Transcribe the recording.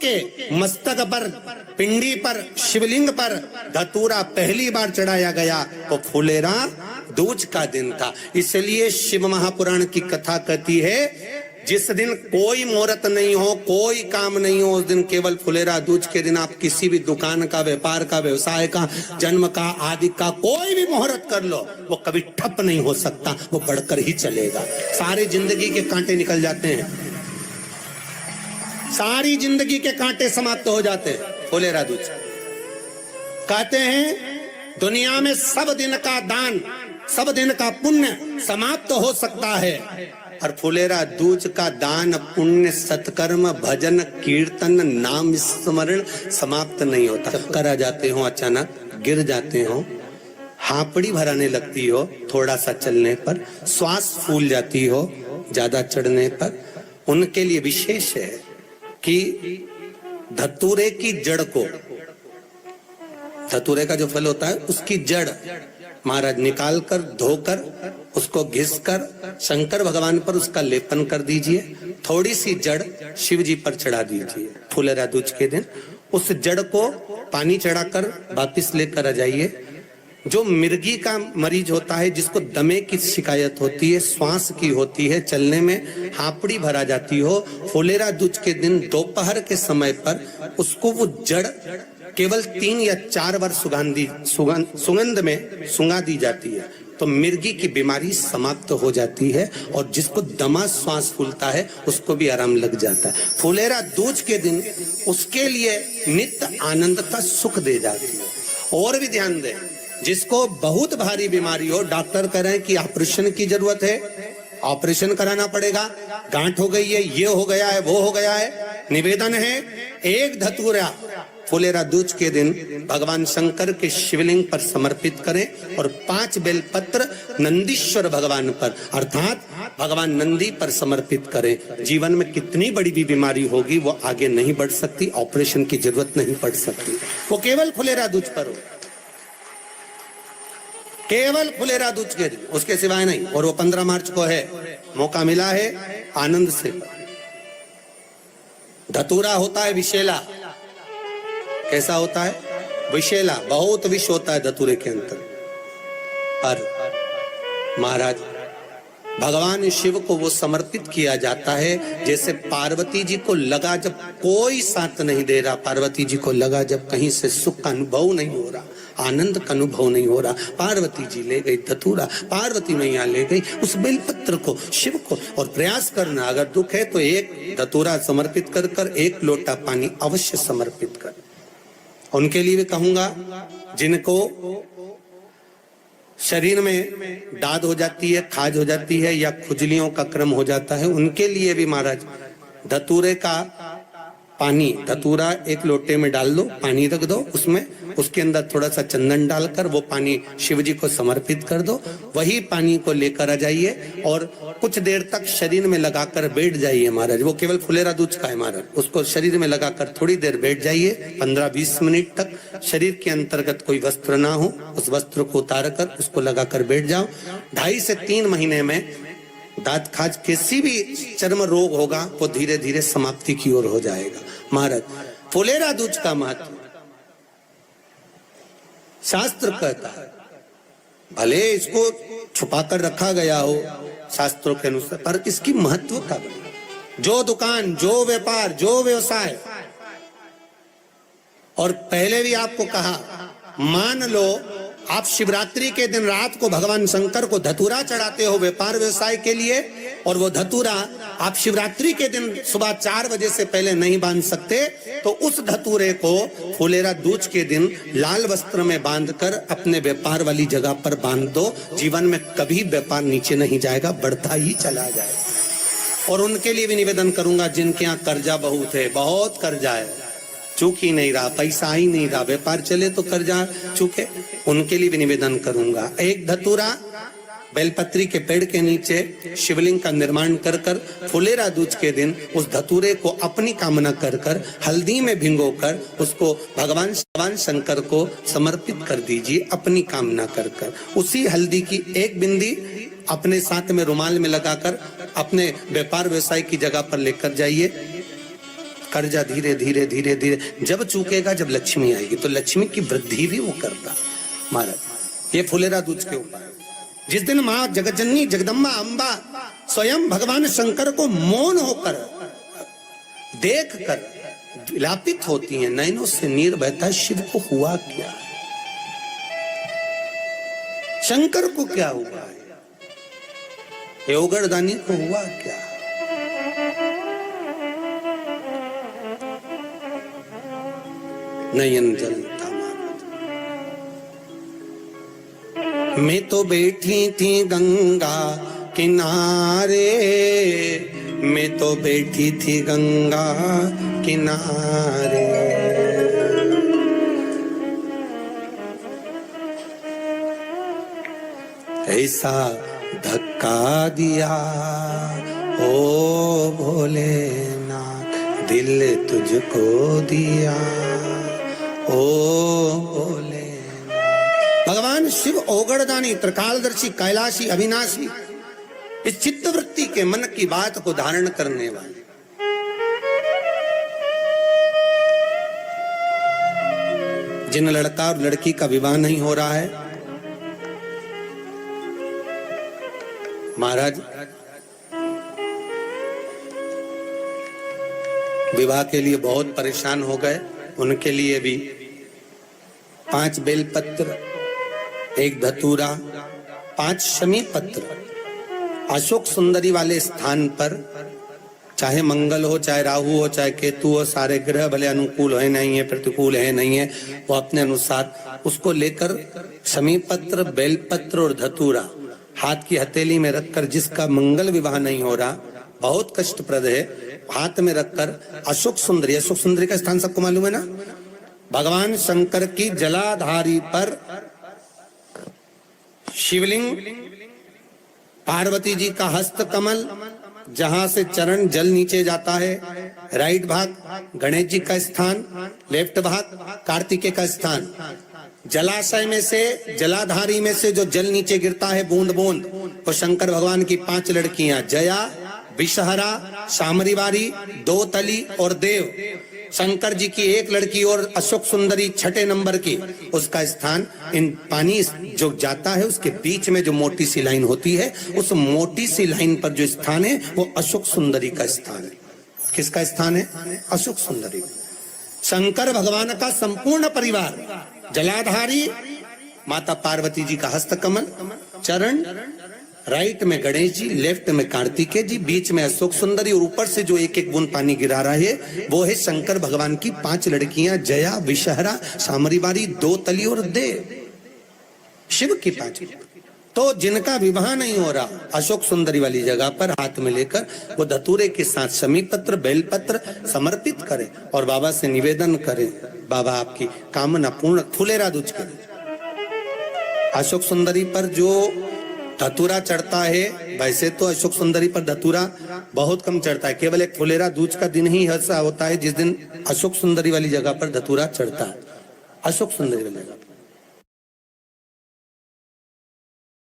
के मस्तक पर, पिंडी पर, शिवलिंग पर धतूरा पहली बार चढ़ाया गया तो फुलेरा दूज का दिन था। इसलिए शिव महापुराण की कथा कहती है जिस दिन कोई मुहूर्त नहीं हो, कोई काम नहीं हो, उस दिन केवल फुलेरा दूज के दिन आप किसी भी दुकान का, व्यापार का, व्यवसाय का, जन्म का, आदि का कोई भी मुहूर्त कर लो, वो कभी ठप नहीं हो सकता, वो बढ़कर ही चलेगा। सारी जिंदगी के कांटे निकल जाते हैं, सारी जिंदगी के कांटे समाप्त हो जाते हैं फुलेरा दूज। कहते हैं दुनिया में सब दिन का दान, सब दिन का पुण्य समाप्त हो सकता है, और फुलेरा दूज का दान, पुण्य, सत्कर्म, भजन, कीर्तन, नाम स्मरण समाप्त नहीं होता। चक्कर आ जाते हो, अचानक गिर जाते हो, हापड़ी भराने लगती हो थोड़ा सा चलने पर, श्वास फूल जाती हो ज्यादा चढ़ने पर, उनके लिए विशेष है कि धतूरे की जड़ को, धतूरे का जो फल होता है उसकी जड़ महाराज निकाल कर, धोकर, उसको घिसकर शंकर भगवान पर उसका लेपन कर दीजिए। थोड़ी सी जड़ शिव जी पर चढ़ा दीजिए फुलेरा दूज के दिन। उस जड़ को पानी चढ़ाकर वापिस लेकर आ जाइए। जो मिर्गी का मरीज होता है, जिसको दमे की शिकायत होती है, श्वास की होती है, चलने में हापड़ी भरा जाती हो, फुलेरा दूज के दिन दोपहर के समय पर उसको वो जड़ केवल 3 या 4 बार सुगंध में सुंगा दी जाती है तो मिर्गी की बीमारी समाप्त हो जाती है, और जिसको दमा श्वास फूलता है उसको भी आराम लग जाता है। फुलेरा दूज के दिन उसके लिए नित्य आनंद का सुख दे जाती है। और भी ध्यान दें, जिसको बहुत भारी बीमारी हो, डॉक्टर कह रहे हैं कि ऑपरेशन की जरूरत है, ऑपरेशन कराना पड़ेगा, गांठ हो गई है, ये हो गया है, वो हो गया है, निवेदन है एक धतूरा फुलेरा दूज के दिन भगवान शंकर के शिवलिंग पर समर्पित करें, और 5 बेलपत्र नंदीश्वर भगवान पर अर्थात भगवान नंदी पर समर्पित करें। जीवन में कितनी बड़ी भी बीमारी होगी वो आगे नहीं बढ़ सकती, ऑपरेशन की जरूरत नहीं पड़ सकती, वो केवल फुलेरा दूज पर हो, केवल फुलेरा दूज के दिन, उसके सिवाय नहीं। और वो 15 मार्च को है, मौका मिला है, आनंद से। धतूरा होता है विषैला। कैसा होता है? विषैला, बहुत विष होता है धतूरे के अंदर। पर महाराज भगवान शिव को वो समर्पित किया जाता है जैसे पार्वती जी को लगा जब कोई साथ नहीं दे रहा, पार्वती जी को लगा जब कहीं से सुख का अनुभव नहीं हो रहा, आनंद का अनुभव नहीं हो रहा, पार्वती जी ले गई धतूरा, पार्वती मैया ले गई उस बेलपत्र को शिव को। और प्रयास करना, अगर दुख है तो एक धतूरा समर्पित कर कर 1 लोटा पानी अवश्य समर्पित कर। उनके लिए भी कहूंगा जिनको शरीर में दाद हो जाती है, खाज हो जाती है, या खुजलियों का क्रम हो जाता है, उनके लिए भी महाराज धतूरे का पानी, धतूरा 1 लोटे में डाल दो, पानी रख दो उसमें, उसके अंदर थोड़ा सा चंदन डालकर वो पानी शिव जी को समर्पित कर दो। वही पानी को लेकर आ जाइए और कुछ देर तक शरीर में लगाकर बैठ जाइए महाराज। वो केवल फुलेरा दूज का है महाराज, उसको शरीर में लगाकर थोड़ी देर बैठ जाइए, 15-20 मिनट तक। शरीर के अंतर्गत कोई वस्त्र ना हो, उस वस्त्र को उतार कर उसको लगाकर बैठ जाओ। 2.5 से 3 महीने में दांत खाज, किसी भी चर्म रोग होगा वो धीरे धीरे समाप्ति की ओर हो जाएगा। महाराज फुलेरा दूज का महत्व शास्त्र कहता है, भले इसको छुपाकर रखा गया हो शास्त्रों के अनुसार, पर इसकी महत्वता, जो दुकान, जो व्यापार, जो व्यवसाय, और पहले भी आपको कहा, मान लो आप शिवरात्रि के दिन रात को भगवान शंकर को धतूरा चढ़ाते हो व्यापार व्यवसाय के लिए, और वो धतूरा आप शिवरात्रि के दिन सुबह 4 बजे से पहले नहीं बांध सकते, तो उस धतूरे को फुलेरा दूज के दिन लाल वस्त्र में बांधकर अपने व्यापार वाली जगह पर बांध दो। जीवन में कभी व्यापार नीचे नहीं जाएगा, बढ़ता ही चला जाएगा। और उनके लिए भी निवेदन करूंगा जिनके यहाँ कर्जा बहुत है, बहुत कर्जा है, चूक ही नहीं रहा, पैसा ही नहीं रहा, व्यापार चले तो कर्जा चूके, उनके लिए भी निवेदन करूंगा। एक धतूरा बेलपत्री के पेड़ के नीचे शिवलिंग का निर्माण कर कर फुलेरा दूज के दिन उस धतूरे को अपनी कामना कर कर हल्दी में भिगोकर उसको भगवान शंकर को समर्पित कर दीजिए अपनी कामना कर कर। उसी हल्दी की 1 बिंदी अपने साथ में रुमाल में लगाकर अपने व्यापार व्यवसाय की जगह पर लेकर जाइए कर्जा धीरे धीरे धीरे धीरे जब चूकेगा, जब लक्ष्मी आएगी, तो लक्ष्मी की वृद्धि भी वो करता महाराज। ये फुलेरा दूज के ऊपर जिस दिन माँ जगतजननी जगदम्बा अम्बा स्वयं भगवान शंकर को मौन होकर देख कर विलापित होती हैं, नैनों से नीर बहता, शिव को हुआ क्या, शंकर को क्या हुआ है, योगरदानी को हुआ क्या। नयन जलता मैं तो बैठी थी गंगा किनारे, मैं तो बैठी थी गंगा किनारे, ऐसा धक्का दिया ओ भोलेनाथ, दिल तुझको दिया ओ भोले। भगवान शिव ओगड़दानी, त्रिकालदर्शी, कैलाशी, अविनाशी, इस चित्तवृत्ति के मन की बात को धारण करने वाले, जिन लड़का और लड़की का विवाह नहीं हो रहा है, महाराज विवाह के लिए बहुत परेशान हो गए, उनके लिए भी 5 बेलपत्र, 1 धतूरा, 5 शमी पत्र अशोक सुंदरी वाले स्थान पर, चाहे मंगल हो, चाहे राहु हो, चाहे केतु हो, सारे ग्रह भले अनुकूल है नहीं है, प्रतिकूल है नहीं है, वो अपने अनुसार उसको लेकर शमी पत्र, बेलपत्र और धतूरा हाथ की हथेली में रखकर, जिसका मंगल विवाह नहीं हो रहा, बहुत कष्टप्रद है, हाथ में रखकर अशोक सुंदरी, अशोक सुंदरी का स्थान सबको मालूम है ना, भगवान शंकर की जलाधारी पर शिवलिंग, पार्वती जी का हस्त कमल, जहां से चरण जल नीचे जाता है, राइट भाग गणेश जी का स्थान, लेफ्ट भाग कार्तिकेय का स्थान, जलाशय में से, जलाधारी में से जो जल नीचे गिरता है बूंद बूंद, वो शंकर भगवान की 5 लड़कियां, जया, विषहरा, सामरीवारी, दो तली और देव, शंकर जी की 1 लड़की और अशोक सुंदरी 6ठे नंबर की, उसका स्थान, इन पानी जो जाता है उसके बीच में जो मोटी सी लाइन होती है, उस मोटी सी लाइन पर जो स्थान है वो अशोक सुंदरी का स्थान है। किसका स्थान है? अशोक सुंदरी। शंकर भगवान का संपूर्ण परिवार, जलाधारी माता पार्वती जी का हस्तकमल, चरण, राइट में गणेश जी, लेफ्ट में कार्तिकेय जी, बीच में अशोक सुंदरी, और ऊपर से जो 1-1 बूंद पानी गिरा रहा है वो है शंकर भगवान की 5 लड़कियां, जया, विषहरा, सामरीवारी, दो तली और देव, शिव की 5। तो जिनका विवाह नहीं हो रहा, अशोक सुंदरी वाली जगह पर हाथ में लेकर वो धतूरे के साथ शमी पत्र, बेलपत्र समर्पित करें और बाबा से निवेदन करें, बाबा आपकी कामना पूर्ण, फुलेरा दूज करें। अशोक सुंदरी पर जो धतूरा चढ़ता है, वैसे तो अशोक सुंदरी पर धतूरा बहुत कम चढ़ता है, केवल एक फुलेरा दूज का दिन ही ऐसा होता है जिस दिन अशोक सुंदरी वाली जगह पर धतूरा चढ़ता है, अशोक सुंदरी वाली जगह।